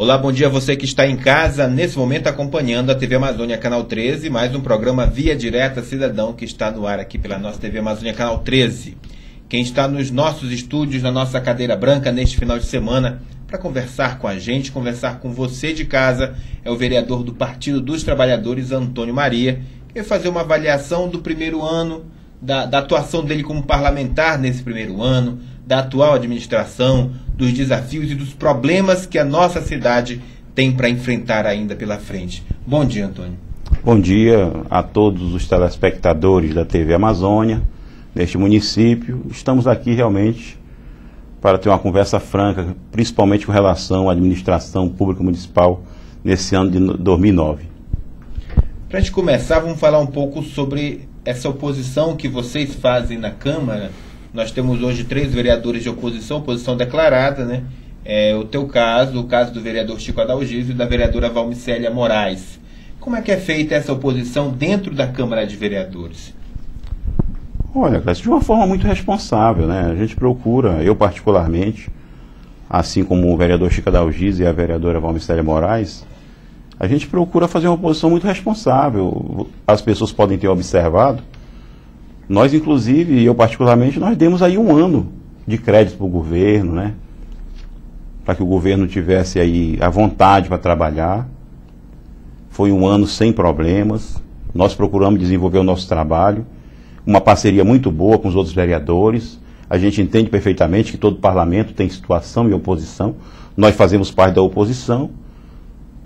Olá, bom dia a você que está em casa, nesse momento acompanhando a TV Amazônia Canal 13, mais um programa Via Direta Cidadão que está no ar aqui pela nossa TV Amazônia Canal 13. Quem está nos nossos estúdios, na nossa cadeira branca neste final de semana, para conversar com a gente, conversar com você de casa, é o vereador do Partido dos Trabalhadores, Antônio Maria, que vai fazer uma avaliação do primeiro ano, da atuação dele como parlamentar nesse primeiro ano, da atual administração, dos desafios e dos problemas que a nossa cidade tem para enfrentar ainda pela frente. Bom dia, Antônio. Bom dia a todos os telespectadores da TV Amazônia, neste município. Estamos aqui realmente para ter uma conversa franca, principalmente com relação à administração pública municipal nesse ano de 2009. Para a gente começar, vamos falar um pouco sobre essa oposição que vocês fazem na Câmara. Nós temos hoje 3 vereadores de oposição declarada, né? O teu caso, o caso do vereador Chico Adalgisa e da vereadora Valmicélia Moraes. Como é que é feita essa oposição dentro da Câmara de Vereadores? Olha, Cláudio, de uma forma muito responsável, né? A gente procura, eu particularmente, assim como o vereador Chico Adalgisa e a vereadora Valmicélia Moraes, a gente procura fazer uma oposição muito responsável. As pessoas podem ter observado, nós, inclusive, e eu particularmente, nós demos aí um ano de crédito para o governo, né? Para que o governo tivesse aí a vontade para trabalhar. Foi um ano sem problemas. Nós procuramos desenvolver o nosso trabalho. Uma parceria muito boa com os outros vereadores. A gente entende perfeitamente que todo parlamento tem situação e oposição. Nós fazemos parte da oposição.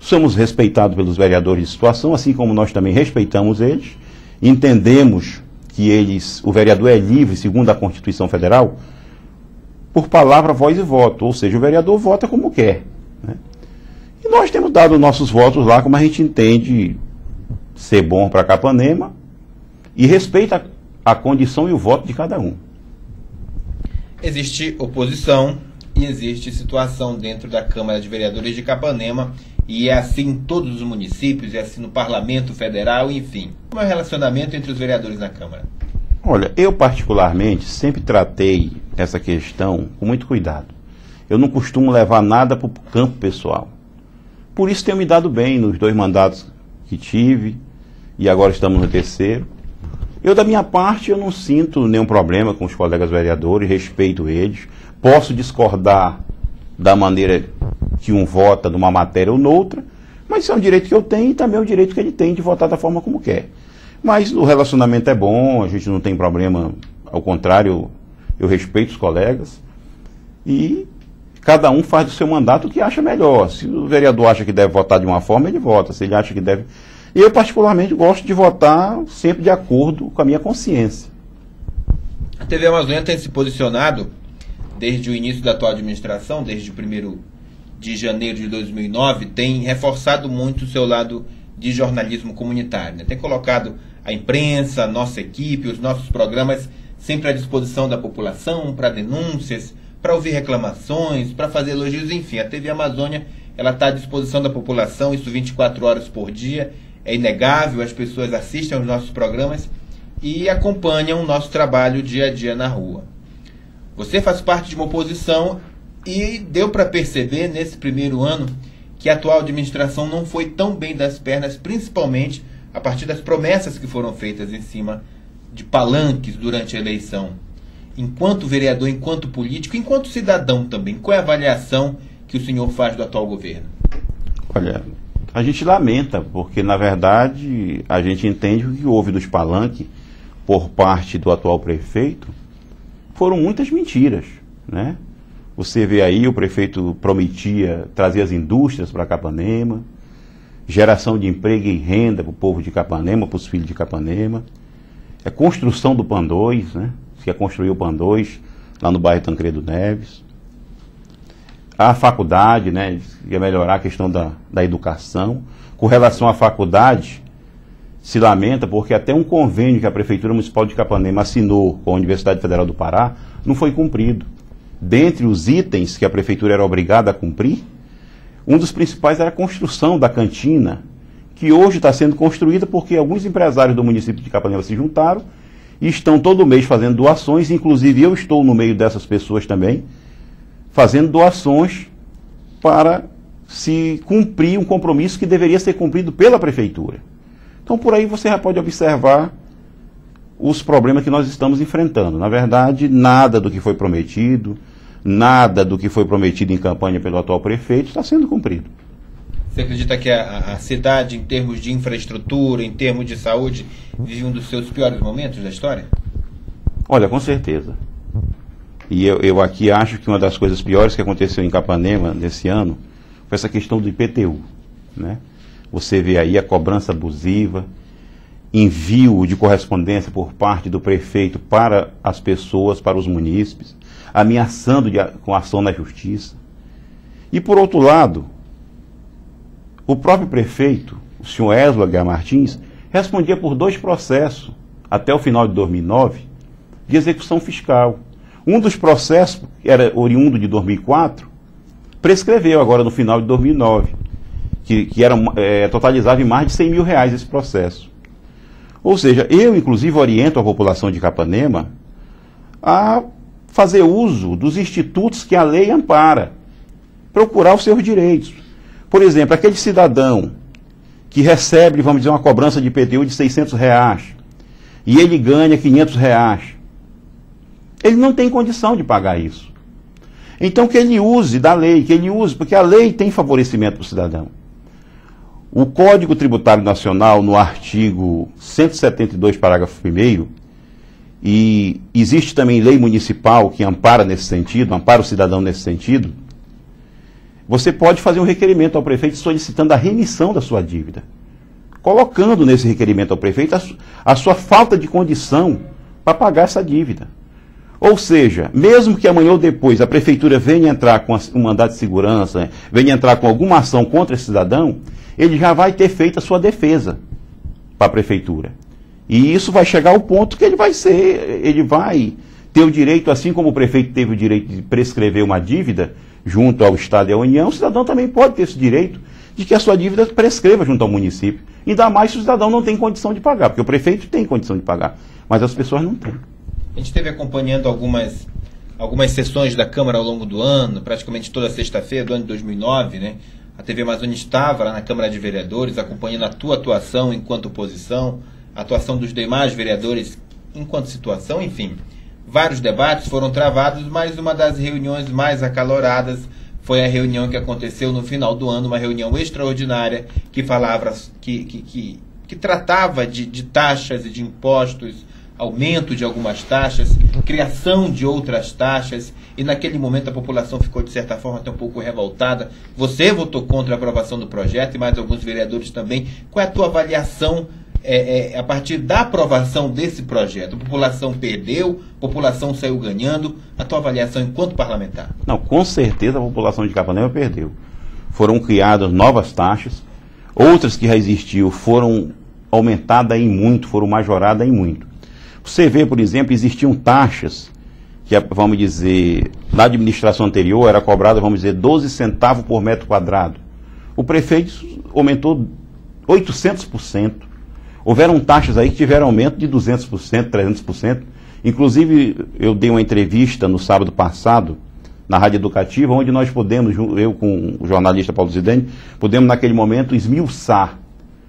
Somos respeitados pelos vereadores de situação, assim como nós também respeitamos eles. Entendemos que o vereador é livre, segundo a Constituição Federal, por palavra, voz e voto. Ou seja, o vereador vota como quer, né? E nós temos dado nossos votos lá como a gente entende ser bom para Capanema e respeita a condição e o voto de cada um. Existe oposição e existe situação dentro da Câmara de Vereadores de Capanema, e é assim em todos os municípios, é assim no Parlamento Federal, enfim. Como é o relacionamento entre os vereadores na Câmara? Olha, eu particularmente sempre tratei essa questão com muito cuidado. Eu não costumo levar nada para o campo pessoal. Por isso tenho me dado bem nos 2 mandatos que tive, e agora estamos no 3º. Eu, da minha parte, eu não sinto nenhum problema com os colegas vereadores, respeito eles. Posso discordar da maneira que um vota numa matéria ou noutra, mas isso é um direito que eu tenho e também é o direito que ele tem de votar da forma como quer. Mas o relacionamento é bom, a gente não tem problema, ao contrário, eu respeito os colegas e cada um faz do seu mandato o que acha melhor. Se o vereador acha que deve votar de uma forma, ele vota. Se ele acha que deve... Eu, particularmente, gosto de votar sempre de acordo com a minha consciência. A TV Amazônia tem se posicionado desde o início da atual administração, desde o 1º de janeiro de 2009, tem reforçado muito o seu lado de jornalismo comunitário, né? Tem colocado a imprensa, a nossa equipe, os nossos programas sempre à disposição da população, para denúncias, para ouvir reclamações, para fazer elogios, enfim. A TV Amazônia ela está à disposição da população, isso 24 horas por dia, é inegável, as pessoas assistem aos nossos programas e acompanham o nosso trabalho dia a dia na rua. Você faz parte de uma oposição e deu para perceber nesse primeiro ano que a atual administração não foi tão bem das pernas, principalmente a partir das promessas que foram feitas em cima de palanques durante a eleição. Enquanto vereador, enquanto político, enquanto cidadão também, qual é a avaliação que o senhor faz do atual governo? Olha, a gente lamenta, porque na verdade a gente entende que o que houve dos palanques por parte do atual prefeito foram muitas mentiras, né? Você vê aí, o prefeito prometia trazer as indústrias para Capanema, geração de emprego e renda para o povo de Capanema, para os filhos de Capanema, construção do PAN 2, né? Que é construir o PAN 2 lá no bairro Tancredo Neves. A faculdade, né? Ia melhorar a questão da educação. Com relação à faculdade, se lamenta porque até um convênio que a Prefeitura Municipal de Capanema assinou com a Universidade Federal do Pará não foi cumprido. Dentre os itens que a Prefeitura era obrigada a cumprir, um dos principais era a construção da cantina, que hoje está sendo construída porque alguns empresários do município de Capanema se juntaram e estão todo mês fazendo doações, inclusive eu estou no meio dessas pessoas também, fazendo doações para se cumprir um compromisso que deveria ser cumprido pela prefeitura. Então, por aí você já pode observar os problemas que nós estamos enfrentando. Na verdade, nada do que foi prometido, nada do que foi prometido em campanha pelo atual prefeito está sendo cumprido. Você acredita que a cidade, em termos de infraestrutura, em termos de saúde, vive um dos seus piores momentos da história? Olha, com certeza. E eu aqui acho que uma das coisas piores que aconteceu em Capanema nesse ano foi essa questão do IPTU, né? Você vê aí a cobrança abusiva, envio de correspondência por parte do prefeito para as pessoas, para os munícipes, ameaçando com ação na justiça. E por outro lado, o próprio prefeito, o senhor Eslo Aguiar Martins, respondia por 2 processos, até o final de 2009, de execução fiscal. Um dos processos, que era oriundo de 2004, prescreveu agora no final de 2009, que totalizava em mais de 100 mil reais esse processo. Ou seja, eu inclusive oriento a população de Capanema a fazer uso dos institutos que a lei ampara, procurar os seus direitos. Por exemplo, aquele cidadão que recebe, vamos dizer, uma cobrança de IPTU de 600 reais e ele ganha 500 reais, ele não tem condição de pagar isso. Então que ele use da lei, porque a lei tem favorecimento para o cidadão. O Código Tributário Nacional, no artigo 172, parágrafo 1º, e existe também lei municipal que ampara nesse sentido, ampara o cidadão nesse sentido, você pode fazer um requerimento ao prefeito solicitando a remissão da sua dívida, colocando nesse requerimento ao prefeito a sua falta de condição para pagar essa dívida. Ou seja, mesmo que amanhã ou depois a prefeitura venha entrar com um mandado de segurança, venha entrar com alguma ação contra esse cidadão, ele já vai ter feito a sua defesa para a prefeitura. E isso vai chegar ao ponto que ele vai ter o direito, assim como o prefeito teve o direito de prescrever uma dívida junto ao Estado e à União, o cidadão também pode ter esse direito de que a sua dívida prescreva junto ao município. Ainda mais se o cidadão não tem condição de pagar, porque o prefeito tem condição de pagar, mas as pessoas não têm. A gente esteve acompanhando algumas sessões da Câmara ao longo do ano, praticamente toda sexta-feira do ano de 2009, né? A TV Amazônia estava lá na Câmara de Vereadores, acompanhando a tua atuação enquanto oposição, a atuação dos demais vereadores enquanto situação, enfim. Vários debates foram travados, mas uma das reuniões mais acaloradas foi a reunião que aconteceu no final do ano, uma reunião extraordinária que falava, que tratava de taxas e de impostos, aumento de algumas taxas, criação de outras taxas, e naquele momento a população ficou de certa forma até um pouco revoltada. Você votou contra a aprovação do projeto e mais alguns vereadores também. Qual é a tua avaliação a partir da aprovação desse projeto? A população perdeu, a população saiu ganhando. A tua avaliação enquanto parlamentar? Não, com certeza a população de Capanema perdeu. Foram criadas novas taxas, outras que já existiam foram aumentadas em muito, foram majoradas em muito. Você vê, por exemplo, existiam taxas que, vamos dizer, na administração anterior era cobrada, vamos dizer, 12 centavos por metro quadrado. O prefeito aumentou 800%. Houveram taxas aí que tiveram aumento de 200%, 300%. Inclusive, eu dei uma entrevista no sábado passado, na Rádio Educativa, onde nós podemos, eu com o jornalista Paulo Zidane, podemos naquele momento esmiuçar.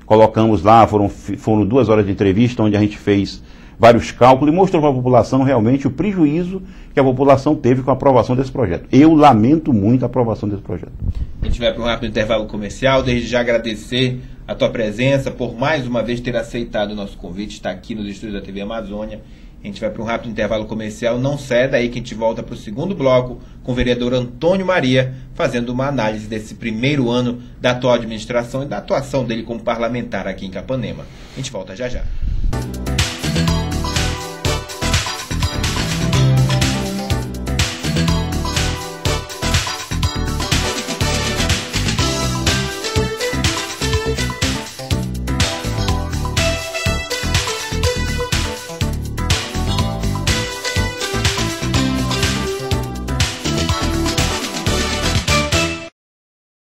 Colocamos lá, foram 2 horas de entrevista, onde a gente fez vários cálculos e mostrou para a população realmente o prejuízo que a população teve com a aprovação desse projeto. Eu lamento muito a aprovação desse projeto. A gente vai para um rápido intervalo comercial. Desde já agradecer a tua presença, por mais uma vez ter aceitado o nosso convite, estar aqui nos estúdios da TV Amazônia. A gente vai para um rápido intervalo comercial. Não sai daí que a gente volta para o segundo bloco com o vereador Antônio Maria, fazendo uma análise desse primeiro ano da atual administração e da atuação dele como parlamentar aqui em Capanema. A gente volta já já.